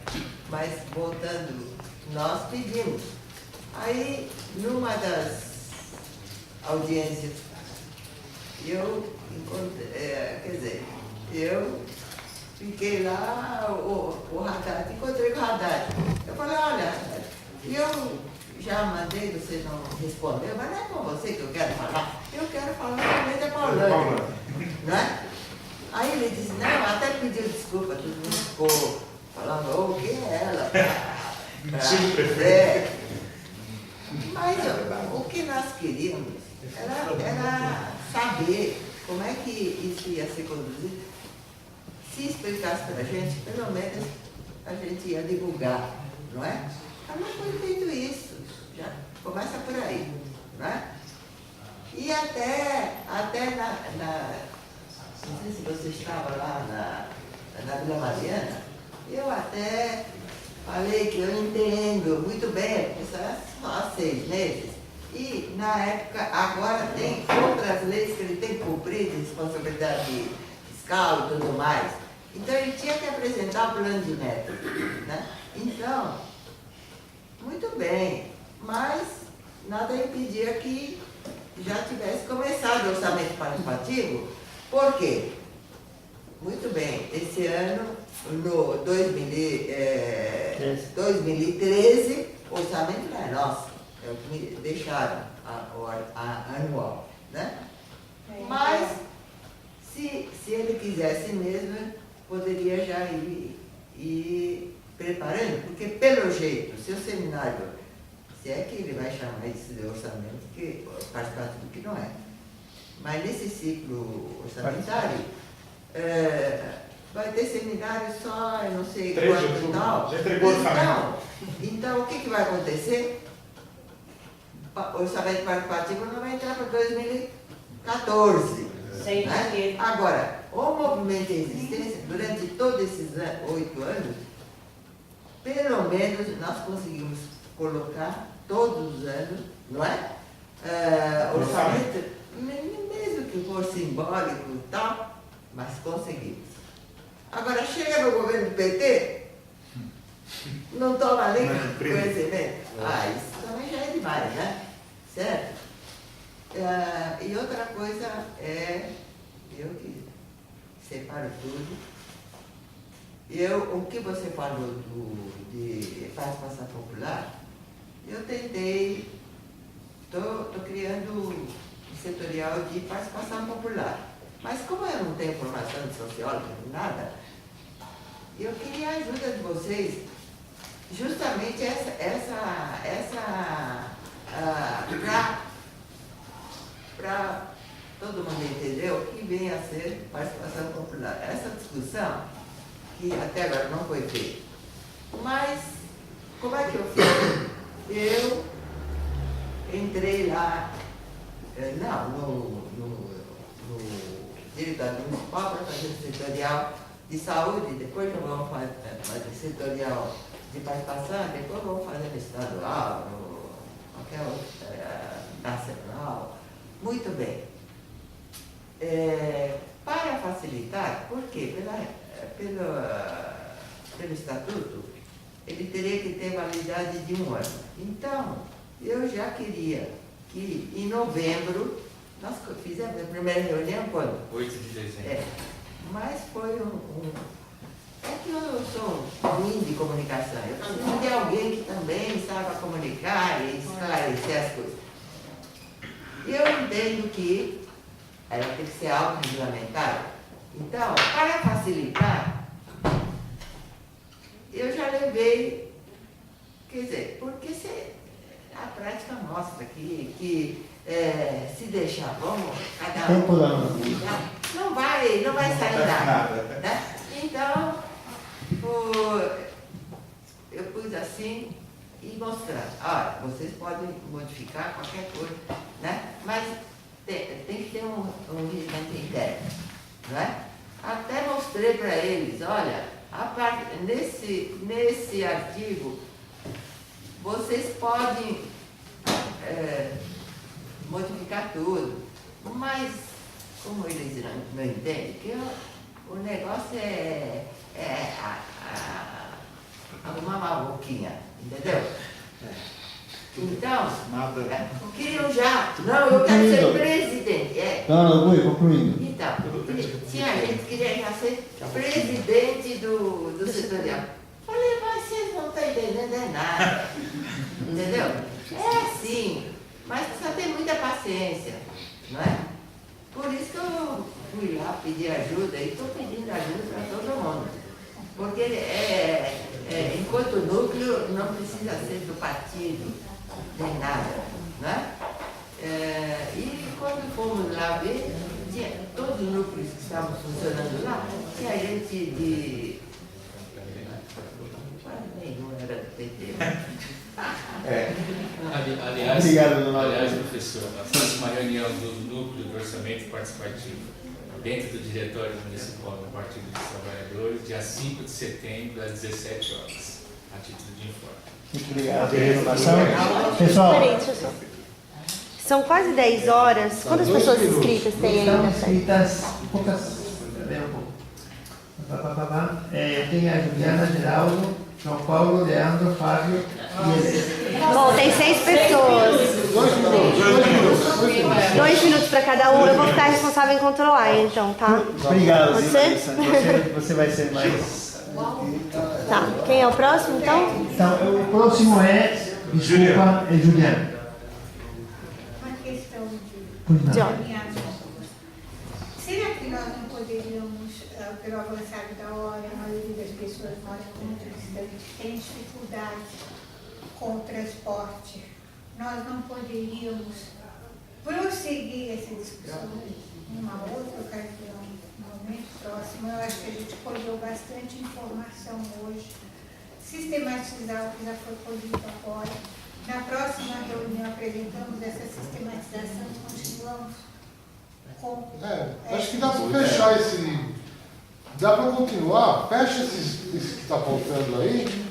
Speaker 7: Mas, voltando, nós pedimos. Aí, numa das audiências, eu fiquei lá, o Haddad, encontrei com o Haddad. Eu falei, olha, eu já mandei, você não respondeu, mas não é com você que eu quero falar. Eu quero falar com a Leda Paulana, não é? Aí ele disse, não, até pediu desculpa, todo mundo ficou falando, quem é ela? Mas o que nós queríamos era saber como é que isso ia ser conduzido. Se explicasse para a gente, pelo menos a gente ia divulgar, não é? Mas não foi feito isso, já começa por aí, não é? E até não sei se você estava lá na Vila Mariana, eu até falei que eu entendo muito bem, porque só há 6 meses. E, na época, agora tem outras leis que ele tem que cumprir, de responsabilidade fiscal e tudo mais. Então, ele tinha que apresentar o plano de metas, né? Então, muito bem, mas nada impedia que já tivesse começado o orçamento participativo. Por quê? Muito bem, esse ano, no 2013, o orçamento não é nosso, é o que me deixaram, a anual, né? Mas, se ele quisesse mesmo, poderia já ir preparando, porque pelo jeito, seu seminário, se é que ele vai chamar isso de orçamento, que faz parte do que não é. Mas nesse ciclo orçamentário, vai ter seminário só, eu não sei quanto e tal. Então, o que vai acontecer? O orçamento participativo não vai entrar para 2014. Né? Agora, o movimento em existência, durante todos esses 8 anos, pelo menos nós conseguimos colocar todos os anos, não é? Orçamento, mesmo que for simbólico e tal, mas conseguimos. Agora, chega no governo do PT, não toma nem conhecimento. Isso também já é demais, né? Certo? E outra coisa é Eu que separo tudo. O que você falou de participação popular, eu tentei, estou criando um setorial de participação popular. Mas como eu não tenho formação de socióloga, nada, eu queria a ajuda de vocês, justamente para todo mundo entender o que vem a ser participação popular. Essa discussão, que até agora não foi feita. Mas, como é que eu fiz? Eu entrei lá, no diretório municipal para fazer o setorial de saúde, depois nós vamos fazer setorial de participação, depois vamos fazer no estadual, qualquer outra, nacional. Muito bem. Para facilitar, por quê? Pelo estatuto, ele teria que ter validade de 1 ano. Então, eu já queria que em novembro, nós fizemos a primeira reunião quando?
Speaker 2: 8 de dezembro.
Speaker 7: Mas foi é que eu sou ruim de comunicação. Eu preciso de alguém que também saiba comunicar e esclarecer as coisas. E eu entendo que ela tem que ser autorregulamentada. Então, para facilitar, eu já levei, quer dizer, porque a prática mostra que se deixar, vamos, cada um, não vai sair nada. Né? Então, eu pus assim e mostrar, olha, vocês podem modificar qualquer coisa, né? Mas tem que ter um regimento interno, não é? Até mostrei para eles, olha, nesse artigo, vocês podem modificar tudo, mas como eles não entendem, que o negócio é arrumar uma boquinha, entendeu? Então, queriam já. Não, eu quero ser presidente.
Speaker 1: Não, concluindo.
Speaker 7: Então, tinha gente que queria já ser presidente do setorial. Falei, mas vocês não estão entendendo nada. Entendeu? É assim, mas precisa ter muita paciência, não é? Por isso que eu fui lá pedir ajuda e estou pedindo ajuda para todo mundo. Porque enquanto núcleo não precisa ser do partido, nem nada, né? E quando fomos lá ver, todos os núcleos que estavam funcionando lá, tinha gente de... nenhum era do PT.
Speaker 2: Aliás, professor, a próxima reunião do núcleo do orçamento participativo dentro do Diretório Municipal do Partido dos Trabalhadores, dia 5 de setembro, às 17 horas, a título de informe.
Speaker 1: Muito obrigado pela informação. Pessoal,
Speaker 11: são quase 10 horas. Quantas pessoas inscritas tem ainda?
Speaker 1: Estão inscritas poucas. Tem a Juliana, Geraldo, João Paulo, Leandro, Fábio e Helena.
Speaker 11: Bom, tem 6 pessoas. 2 minutos para cada um. Eu vou ficar responsável em controlar, então, tá?
Speaker 1: Obrigado,
Speaker 11: Pode ser?
Speaker 1: Você vai ser mais...
Speaker 11: Tá. Quem é o próximo, então?
Speaker 1: Então, o próximo Juliana.
Speaker 5: Uma questão
Speaker 1: de
Speaker 5: alinhamento. Será que nós não poderíamos, pelo avançado da hora, a maioria das pessoas mora muito distante, tem dificuldade com o transporte, nós não poderíamos prosseguir essa discussão em uma outra ocasião, um momento próximo? Eu acho que a gente colheu bastante informação hoje, sistematizar o que já foi colhido agora. Na próxima reunião apresentamos essa sistematização e continuamos com...
Speaker 10: acho que dá para fechar esse... Dá para continuar, fecha esse que está faltando aí.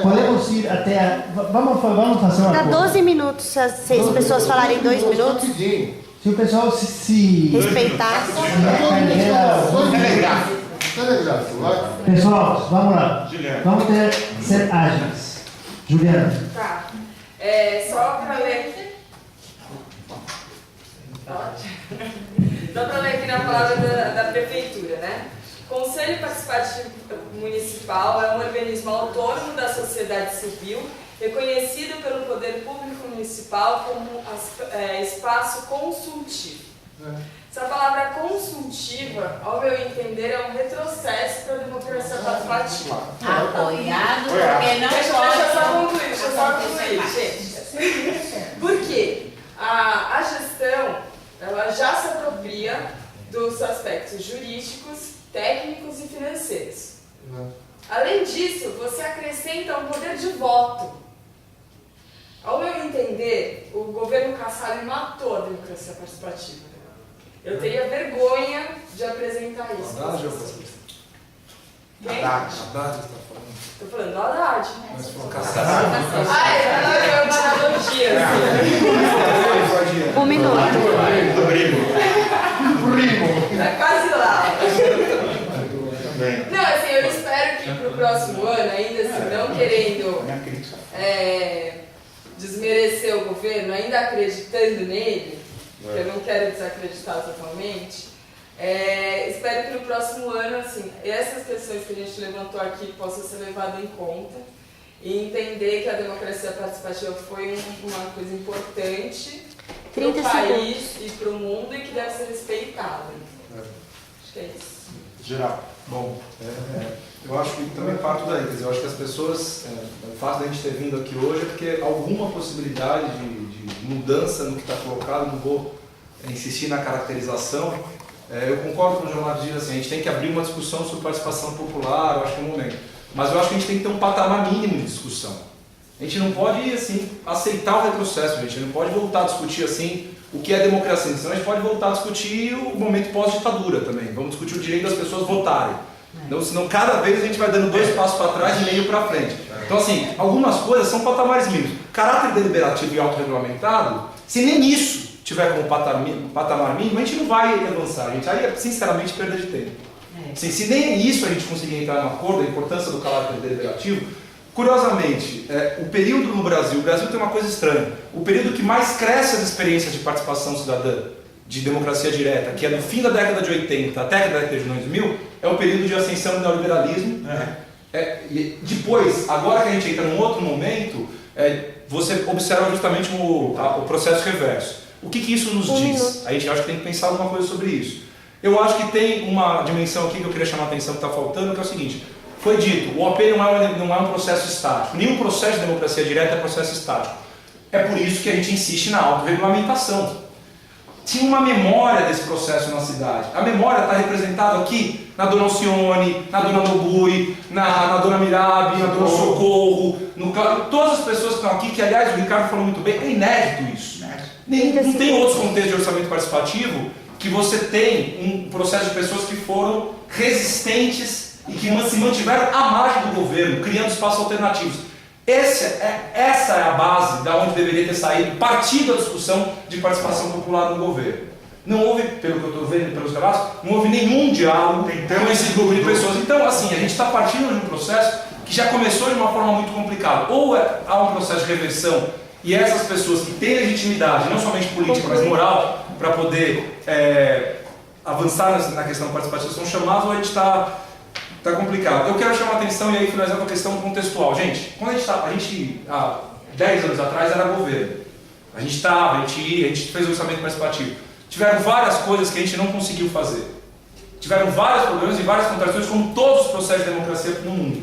Speaker 1: Podemos ir até a... Vamos fazer uma coisa.
Speaker 11: Dá 12 minutos, se as 6 pessoas falarem 2 minutos.
Speaker 1: Se o pessoal se
Speaker 11: respeitar.
Speaker 10: Telegráfico, vai.
Speaker 1: Pessoal, vamos lá. Vamos ser ágeis. Juliana.
Speaker 15: Tá. Só para ler. Dá para ler aqui na palavra da prefeitura, né? Conselho Participativo Municipal é um organismo autônomo da sociedade civil, reconhecido pelo Poder Público Municipal como espaço consultivo. Essa palavra consultiva, ao meu entender, é um retrocesso para a democracia participativa.
Speaker 3: Apoiado, porque não
Speaker 15: Deixa eu só concluir, gente. Por quê? A gestão, ela já se apropria dos aspectos jurídicos, técnicos e financeiros. Além disso, você acrescenta um poder de voto. Ao meu entender, o governo Cassalli matou a democracia participativa. Eu teria vergonha de apresentar isso.
Speaker 16: Haddad ou Cassalli?
Speaker 15: Quem?
Speaker 16: Haddad que está falando.
Speaker 15: Estou falando do Haddad.
Speaker 16: Mas falou Cassalli.
Speaker 15: É uma analogia.
Speaker 11: Um minuto.
Speaker 15: Tá quase lá. Não, assim, eu espero que pro próximo ano, ainda assim, não querendo desmerecer o governo, ainda acreditando nele, porque eu não quero desacreditar totalmente, espero que no próximo ano, assim, essas questões que a gente levantou aqui possam ser levadas em conta e entender que a democracia participativa foi uma coisa importante para o país e para o mundo e que deve ser respeitada. Acho que é isso.
Speaker 16: Geral. Bom, eu acho que também parto daí, quer dizer, eu acho que as pessoas, o fato de a gente ter vindo aqui hoje é porque alguma possibilidade de mudança no que está colocado, não vou insistir na caracterização. Eu concordo com o Leonardo diz assim, a gente tem que abrir uma discussão sobre participação popular, eu acho que é um momento. Mas eu acho que a gente tem que ter um patamar mínimo de discussão. A gente não pode, assim, aceitar o retrocesso, gente, a gente não pode voltar a discutir, assim, o que é democracia, senão a gente pode voltar a discutir o momento pós-ditadura também. Vamos discutir o direito das pessoas votarem. Então, senão cada vez a gente vai dando 2 passos para trás e meio para frente. Então, assim, algumas coisas são patamares mínimos. Caráter deliberativo e autorregulamentado, se nem isso tiver como patamar mínimo, a gente não vai avançar. A gente aí é, sinceramente, perda de tempo. Assim, se nem isso a gente conseguir entrar no acordo, a importância do caráter deliberativo, curiosamente, o período no Brasil, o Brasil tem uma coisa estranha, o período que mais cresce as experiências de participação cidadã, de democracia direta, que é do fim da década de 80 até a década de 2000, é o período de ascensão do neoliberalismo. E depois, agora que a gente entra num outro momento, você observa justamente o processo reverso. O que isso nos diz? A gente acha que tem que pensar alguma coisa sobre isso. Eu acho que tem uma dimensão aqui que eu queria chamar a atenção que está faltando, que é o seguinte. Foi dito, o OP não é um processo estático. Nenhum processo de democracia direta é processo estático. É por isso que a gente insiste na autorregulamentação. Tinha uma memória desse processo na cidade. A memória está representada aqui na Dona Alcione, na Dona Nobui, na Dona Mirabe, na Dona Socorro, todas as pessoas que estão aqui, que aliás o Ricardo falou muito bem, é inédito isso. Não tem outros contextos de orçamento participativo que você tem um processo de pessoas que foram resistentes e que se mantiveram à margem do governo, criando espaços alternativos. Essa é a base da onde deveria ter saído, partido da discussão de participação popular no governo. Não houve, pelo que eu estou vendo pelos relatos, não houve nenhum diálogo com esse grupo de pessoas. Então, assim, a gente está partindo de um processo que já começou de uma forma muito complicada. Ou há um processo de reversão e essas pessoas que têm legitimidade, não somente política, mas moral, para poder avançar na questão participativa, são chamados, ou a gente está complicado. Eu quero chamar a atenção e aí finalizar com a questão contextual. Gente, quando a gente há 10 anos atrás era governo. A gente fez o orçamento participativo. Tiveram várias coisas que a gente não conseguiu fazer. Tiveram vários problemas e várias contradições, como todos os processos de democracia no mundo.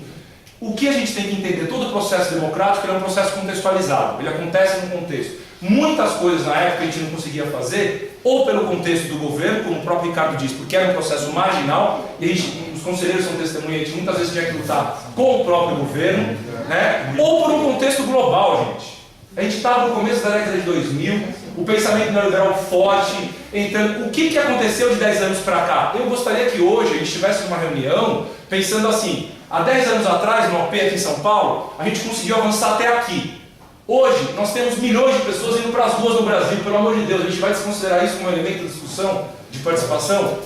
Speaker 16: O que a gente tem que entender? Todo o processo democrático é um processo contextualizado. Ele acontece num contexto. Muitas coisas na época a gente não conseguia fazer, ou pelo contexto do governo, como o próprio Ricardo disse, porque era um processo marginal, e os conselheiros são testemunhas, a gente muitas vezes tinha que lutar com o próprio governo, né? Ou por um contexto global, gente. A gente estava no começo da década de 2000, o pensamento neoliberal forte, entrando. O que aconteceu de 10 anos para cá? Eu gostaria que hoje a gente estivesse numa reunião pensando assim, há 10 anos atrás, no OP aqui em São Paulo, a gente conseguiu avançar até aqui. Hoje, nós temos milhões de pessoas indo para as ruas no Brasil, pelo amor de Deus, a gente vai desconsiderar isso como um elemento de discussão, de participação?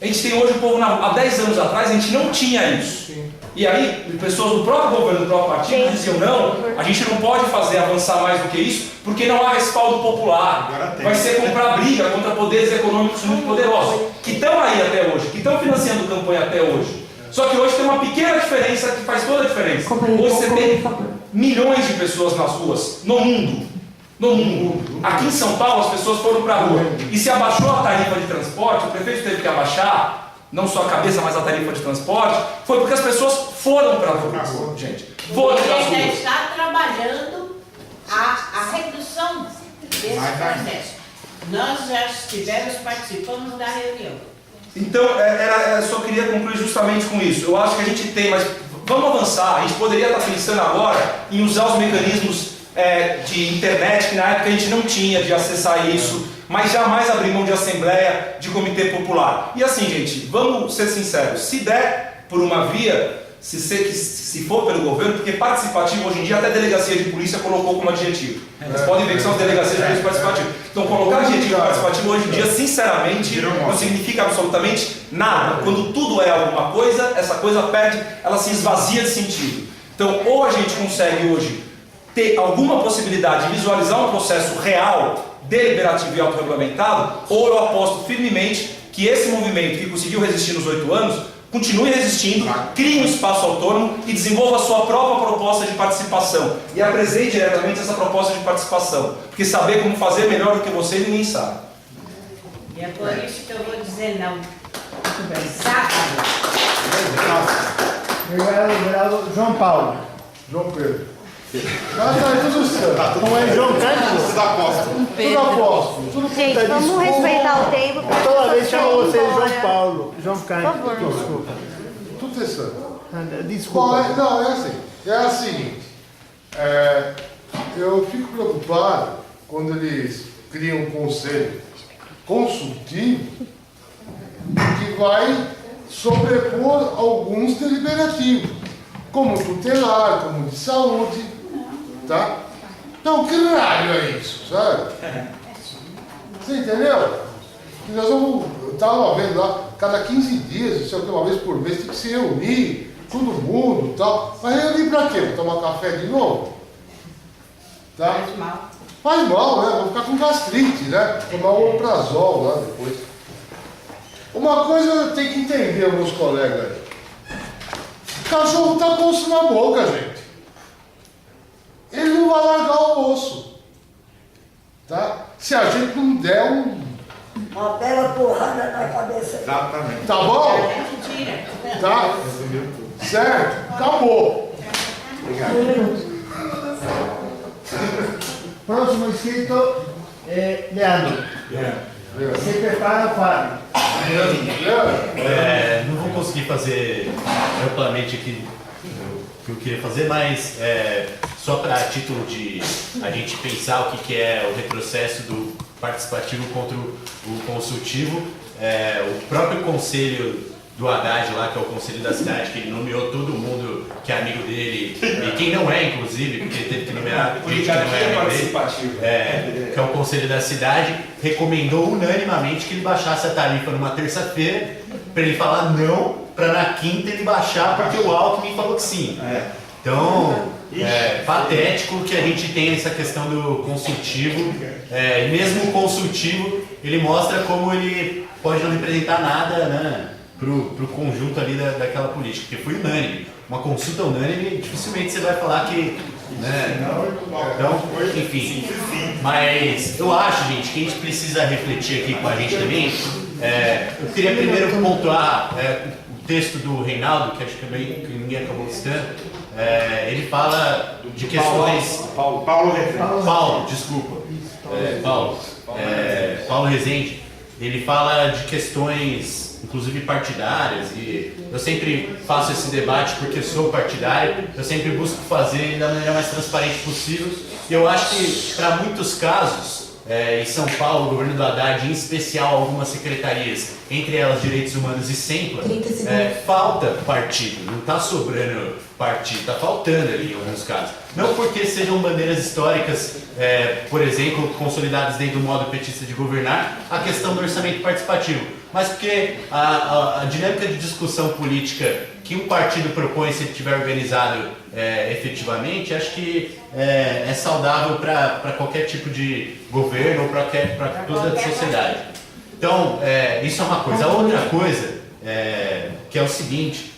Speaker 16: A gente tem hoje um povo, há 10 anos atrás, a gente não tinha isso.
Speaker 12: E aí, pessoas do próprio governo, do próprio partido, diziam, não, a gente não pode fazer avançar mais do que isso, porque não há respaldo popular. Vai ser comprar briga contra poderes econômicos muito poderosos, que estão aí até hoje, que estão financiando campanha até hoje. Só que hoje tem uma pequena diferença que faz toda a diferença. Hoje você tem milhões de pessoas nas ruas, no mundo. No mundo. Aqui em São Paulo as pessoas foram para a rua. E se abaixou a tarifa de transporte, o prefeito teve que abaixar, não só a cabeça, mas a tarifa de transporte, foi porque as pessoas foram para a rua, gente. Foram para a rua.
Speaker 3: Ele já está trabalhando a redução desse processo. Nós já estivemos, participamos da reunião.
Speaker 12: Então, eu só queria concluir justamente com isso. Eu acho que a gente tem, mas vamos avançar. A gente poderia estar pensando agora em usar os mecanismos de internet, que na época a gente não tinha, de acessar isso, mas jamais abrir mão de assembleia, de comitê popular. E assim, gente, vamos ser sinceros, se der por uma via, se for pelo governo, porque participativo hoje em dia até delegacia de polícia colocou como adjetivo. Vocês podem ver que são as delegacias de polícia participativas. Então colocar adjetivo participativo hoje em dia, sinceramente, não significa absolutamente nada. Quando tudo é alguma coisa, essa coisa perde, ela se esvazia de sentido. Então, ou a gente consegue hoje ter alguma possibilidade de visualizar um processo real, deliberativo e autorregulamentado, ou eu aposto firmemente que esse movimento que conseguiu resistir nos 8 anos, continue resistindo, crie um espaço autônomo e desenvolva a sua própria proposta de participação. E apresente diretamente essa proposta de participação. Porque saber como fazer é melhor do que você, ninguém sabe.
Speaker 3: E é por isso que eu vou dizer não. Sábado.
Speaker 1: Obrigado, João Paulo.
Speaker 10: João Pedro. Tá tudo certo.
Speaker 1: Não é João Carlos?
Speaker 6: Tudo aposto.
Speaker 10: Tudo aposto. Tudo
Speaker 11: Gente, vamos respeitar o tempo. Pra
Speaker 1: toda vez chama você de
Speaker 11: embora.
Speaker 1: João Paulo. João Carlos.
Speaker 11: Por favor.
Speaker 1: Desculpa.
Speaker 10: Tudo certo.
Speaker 1: Desculpa.
Speaker 10: Bom, não, é o seguinte. Eu fico preocupado quando eles criam um conselho consultivo que vai sobrepor alguns deliberativos, como tutelar, como de saúde, tá? Então, que raio é isso, sabe? Você entendeu? E nós vamos, eu estava vendo lá, cada 15 dias, isso aqui uma vez por mês, tem que se reunir, todo mundo e tal. Mas reunir pra quê? Pra tomar café de novo? Tá?
Speaker 3: Faz mal.
Speaker 10: Faz mal, né? Vou ficar com gastrite, né? Tomar um omeprazol lá depois. Uma coisa eu tenho que entender, meus colegas aí. O cachorro tá com osso na boca, gente. Ele não vai largar o osso. Tá? Se a gente não der
Speaker 14: uma bela porrada na cabeça.
Speaker 6: Exatamente.
Speaker 10: Tá bom? Tá? Certo? Acabou.
Speaker 6: Obrigado.
Speaker 1: Próximo inscrito é Leandro. Você prepara, Fábio.
Speaker 17: Não vou conseguir fazer amplamente aqui o que eu queria fazer, mas só para título de a gente pensar o que é o retrocesso do participativo contra o consultivo, o próprio conselho do Haddad lá, que é o conselho da cidade, que ele nomeou todo mundo que é amigo dele, e quem não é, inclusive, porque teve que nomear gente que não é amigo dele, que é o conselho da cidade, recomendou unanimamente que ele baixasse a tarifa numa terça-feira, para ele falar não, para na quinta ele baixar, porque o Alckmin falou que sim. Então, patético que a gente tem essa questão do consultivo, e mesmo o consultivo, ele mostra como ele pode não representar nada, né, pro conjunto ali daquela política, porque foi unânime. Uma consulta unânime, dificilmente você vai falar que... Né, então, enfim. Mas eu acho, gente, que a gente precisa refletir aqui com a gente também. Eu queria primeiro pontuar o texto do Reinaldo, que acho que ninguém acabou citando. Ele fala de questões... Paulo, desculpa. Paulo Rezende. Ele fala de questões, inclusive partidárias, e eu sempre faço esse debate porque sou partidário, eu sempre busco fazer da maneira mais transparente possível, e eu acho que para muitos casos, em São Paulo, o governo do Haddad, em especial algumas secretarias, entre elas direitos humanos e SEMPLA,
Speaker 11: 30 segundos.
Speaker 17: falta partido, não está sobrando partido, está faltando ali em alguns casos. Não porque sejam bandeiras históricas, por exemplo, consolidadas dentro do modo petista de governar, a questão do orçamento participativo, mas porque a dinâmica de discussão política que um partido propõe, se ele estiver organizado efetivamente, acho que é saudável para qualquer tipo de governo ou para toda a sociedade. Então, isso é uma coisa. A outra coisa, que é o seguinte,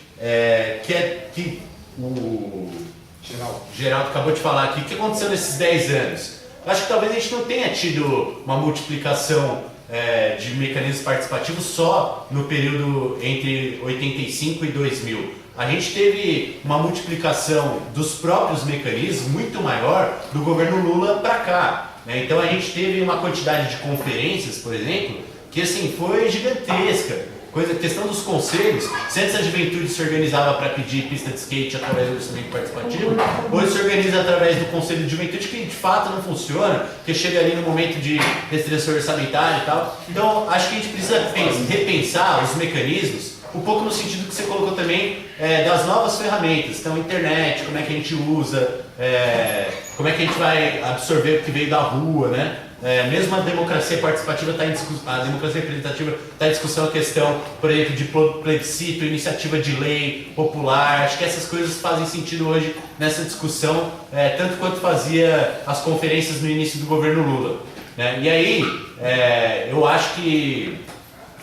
Speaker 17: que o Geraldo acabou de falar aqui, o que aconteceu nesses 10 anos? Eu acho que talvez a gente não tenha tido uma multiplicação de mecanismos participativos só no período entre 85 e 2000. A gente teve uma multiplicação dos próprios mecanismos muito maior do governo Lula para cá, né? Então a gente teve uma quantidade de conferências, por exemplo, que assim foi gigantesca. Questão dos conselhos, se antes a juventude se organizava para pedir pista de skate através do orçamento participativo, hoje se organiza através do conselho de juventude, que de fato não funciona, porque chega ali no momento de restrição orçamentária e tal. Então acho que a gente precisa repensar os mecanismos, um pouco no sentido que você colocou também, das novas ferramentas. Então tem-internet, como é que a gente usa, como é que a gente vai absorver o que veio da rua, né? Mesmo a democracia participativa está em discussão, a democracia representativa está em discussão, a questão, por exemplo, de plebiscito, iniciativa de lei popular. Acho que essas coisas fazem sentido hoje nessa discussão, tanto quanto fazia as conferências no início do governo Lula, né? E aí, eu acho que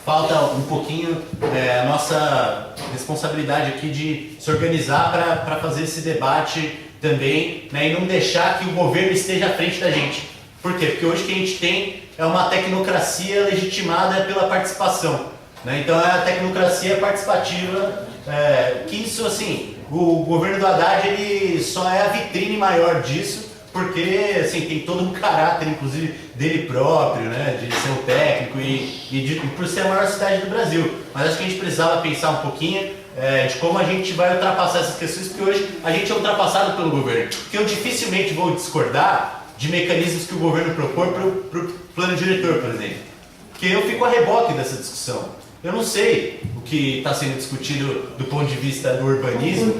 Speaker 17: falta um pouquinho a nossa responsabilidade aqui de se organizar para fazer esse debate também, né? E não deixar que o governo esteja à frente da gente. Por quê? Porque hoje o que a gente tem é uma tecnocracia legitimada pela participação, né? Então é a tecnocracia participativa, que isso assim, o governo do Haddad ele só é a vitrine maior disso, porque assim, tem todo um caráter, inclusive, dele próprio, né? De ser um técnico e por ser a maior cidade do Brasil. Mas acho que a gente precisava pensar um pouquinho de como a gente vai ultrapassar essas questões, porque hoje a gente é ultrapassado pelo governo. Porque eu dificilmente vou discordar de mecanismos que o governo propõe para o plano diretor, por exemplo. Porque eu fico a reboque dessa discussão. Eu não sei o que está sendo discutido do ponto de vista do urbanismo,